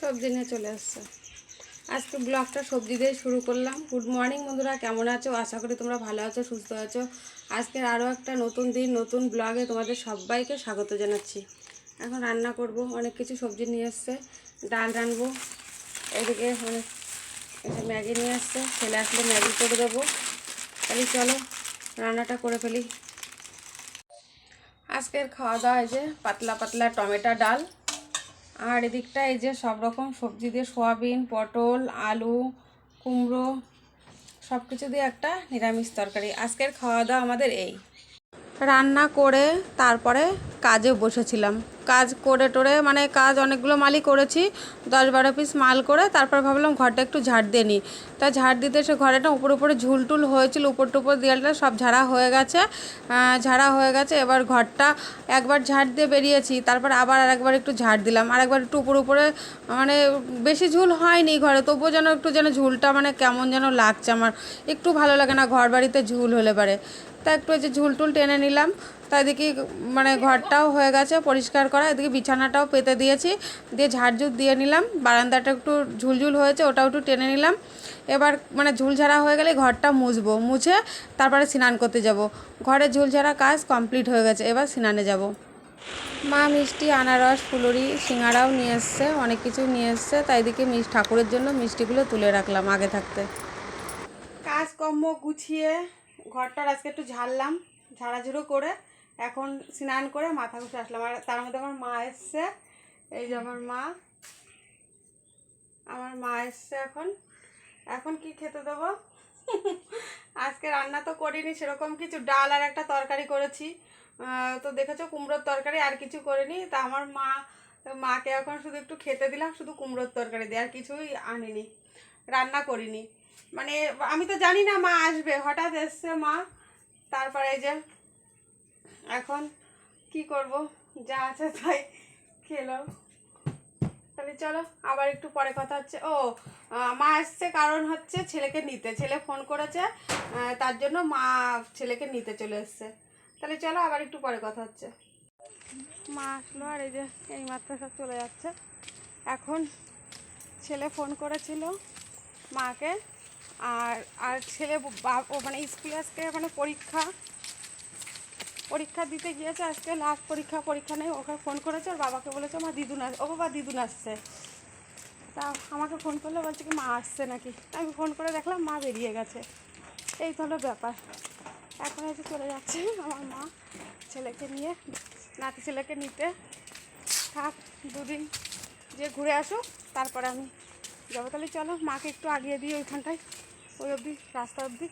সবজি নিয়ে চলে আসছে। আজকে ব্লগটা সবজি দিয়ে শুরু করলাম। গুড মর্নিং বন্ধুরা, কেমন আছো? আশা করি তোমরা ভালো আছো, সুস্থ আছো। আজকের আরও একটা নতুন দিন, নতুন ব্লগে তোমাদের সবাইকে স্বাগত জানাচ্ছি। এখন রান্না করব, অনেক কিছু সবজি নিয়ে এসছে। ডাল রানবো, এদিকে ম্যাগি নিয়ে আসছে, ছেলে আসলে ম্যাগি করে দেবো। তাহলে চলো রান্নাটা করে ফেলি। আজকের খাওয়া দাওয়া এই যে পাতলা পাতলা টমেটো ডাল, আর এদিকটা এই যে সব রকম সবজি দিয়ে সয়াবিন, পটল, আলু, কুমড়ো সব কিছু দিয়ে একটা নিরামিষ তরকারি। আজকের খাওয়া দাওয়া আমাদের এই। রান্না করে তারপরে কাজে বসেছিলাম। কাজ করে টোরে মানে কাজ অনেকগুলো মালই করেছি, 10-12 পিস মাল করে তারপর ভাবলাম ঘরটা একটু ঝাড় দিয়ে নিই। তা ঝাড় দিতে এসে ঘরেটা উপরে ঝুলটুল হয়েছিল, উপর টুপর দেয়ালটা সব ঝাড়া হয়ে গেছে। এবার ঘরটা একবার ঝাড় দিয়ে বেরিয়েছি, তারপর আবার আরেকবার একটু ঝাড় দিলাম, আরেকবার একটু উপরে মানে বেশি ঝুল হয়নি ঘরে, তবুও যেন ঝুলটা মানে কেমন যেন লাগছে। আমার একটু ভালো লাগে না ঘর বাড়িতে ঝুল হলে পারে। তা একটু এই যে ঝুলটুল টেনে নিলাম। তা এদিকে মানে ঘরটাও হয়ে গেছে পরিষ্কার করা, এদিকে বিছানাটাও পেতে দিয়েছি, দিয়ে ঝাড়ঝুড় দিয়ে নিলাম। বারান্দাটা একটু ঝুলঝুল হয়েছে, ওটাও একটু টেনে নিলাম। এবার মানে ঝুল ঝাড়া হয়ে গেলে ঘরটা মুছবো, মুছে তারপরে স্নান করতে যাব। ঘরের ঝুল ঝাড়া কাজ কমপ্লিট হয়ে গেছে, এবার স্নানে যাব। মা মিষ্টি, আনারস, ফুলুরি, সিঙ্গারাও নিয়ে এসছে, অনেক কিছু নিয়ে এসছে। তাই এদিকে ঠাকুরের জন্য মিষ্টিগুলো তুলে রাখলাম আগে থাকতে। কাজকর্ম গুছিয়ে ঘরটার আজকে একটু ঝাড়লাম, ঝাড়াঝুড়ো করে এখন স্নান করে মাথা ঘষে আসলাম। আর তার মধ্যে আমার মা এসছে, এই যে আমার মা এসছে। এখন এখন কি খেতে দেবো? আজকে রান্না তো করিনি সেরকম কিছু, ডাল আর একটা তরকারি করেছি। তো দেখেছো কুমড়োর তরকারি, আর কিছু করিনি। তা আমার মাকে এখন শুধু একটু খেতে দিলাম, শুধু কুমড়োর তরকারি দিয়ে, আর কিছুই আনিনি, রান্না করিনি। মানে আমি তো জানি না মা আসবে, হঠাৎ এসছে মা। তারপরে এই যে এখন কি করব, যা আছে তাই খেলো। তাহলে চলো আবার একটু পরে কথা হচ্ছে। মা এসছে কারণ হচ্ছে ছেলেকে নিতে, ছেলে ফোন করেছে, তার জন্য মা ছেলেকে নিতে চলে এসছে। তাহলে চলো আবার একটু পরে কথা হচ্ছে। মা আসলো, আর এই যে এই মাত্র সব চলে যাচ্ছে। এখন ছেলে ফোন করেছিল মাকে, আর আর ছেলে মানে স্কুলে আজকে মানে পরীক্ষা দিতে গিয়েছে, আজকে লাস্ট পরীক্ষা নেই। ওকে ফোন করেছে, ওর বাবাকে বলেছে মা দিদুন ও বাবা দিদুন আসছে। তা আমাকে ফোন করলে বলছে কি মা আসছে নাকি। আমি ফোন করে দেখলাম মা বেরিয়ে গেছে। এই তো হলো ব্যাপার। এখন এসে চলে যাচ্ছে আমার মা ছেলেকে নিয়ে, নাতি ছেলেকে নিতে। থাক দুদিন যে ঘুরে আসুক, তারপরে আমি যাবো। তাহলে চলো মাকে একটু আগিয়ে দিই ওইখানটায়, ওই অবধি, রাস্তা অবধি।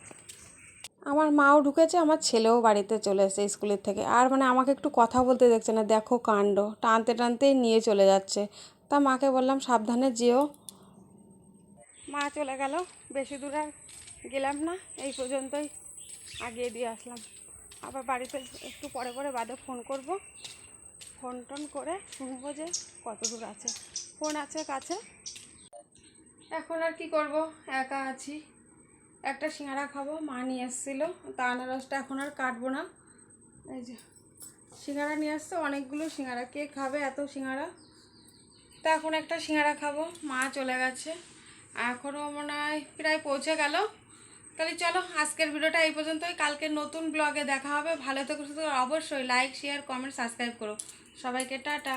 আমার মাও ঢুকেছে, আমার ছেলেও বাড়িতে চলে এসেছে স্কুলের থেকে। আর মানে আমাকে একটু কথা বলতে দেখছে না, দেখো কাণ্ড, টানতে টানতেই নিয়ে চলে যাচ্ছে। তা মাকে বললাম সাবধানে যেও। মা চলে গেল, বেশি দূর আর গেলাম না, এই পর্যন্তই আগিয়ে দিয়ে আসলাম। আবার বাড়িতে একটু পরে বাদে ফোন করব, ফোন টোন করে শুনবো যে কত দূর আছে। ফোন আছে কাছে। এখন আর কি করব, একা আছি। একটা সিঙ্গারা খাবো, মা নিয়ে এসেছিলো, তা আনারসটা এখন আর কাটবো না। এই যে সিঙ্গারা নিয়ে আসছে, অনেকগুলো সিঙ্গারা, কে খাবে এত সিঙ্গারা? তা এখন একটা সিঙ্গারা খাবো, মা চলে গেছে, এখনও মনে হয় প্রায় পৌঁছে গেল। তাহলে চলো আজকের ভিডিওটা এই পর্যন্তই, কালকে নতুন ব্লগে দেখা হবে। ভালো থেকো, অবশ্যই লাইক, শেয়ার, কমেন্ট, সাবস্ক্রাইব করো। সবাইকে টাটা।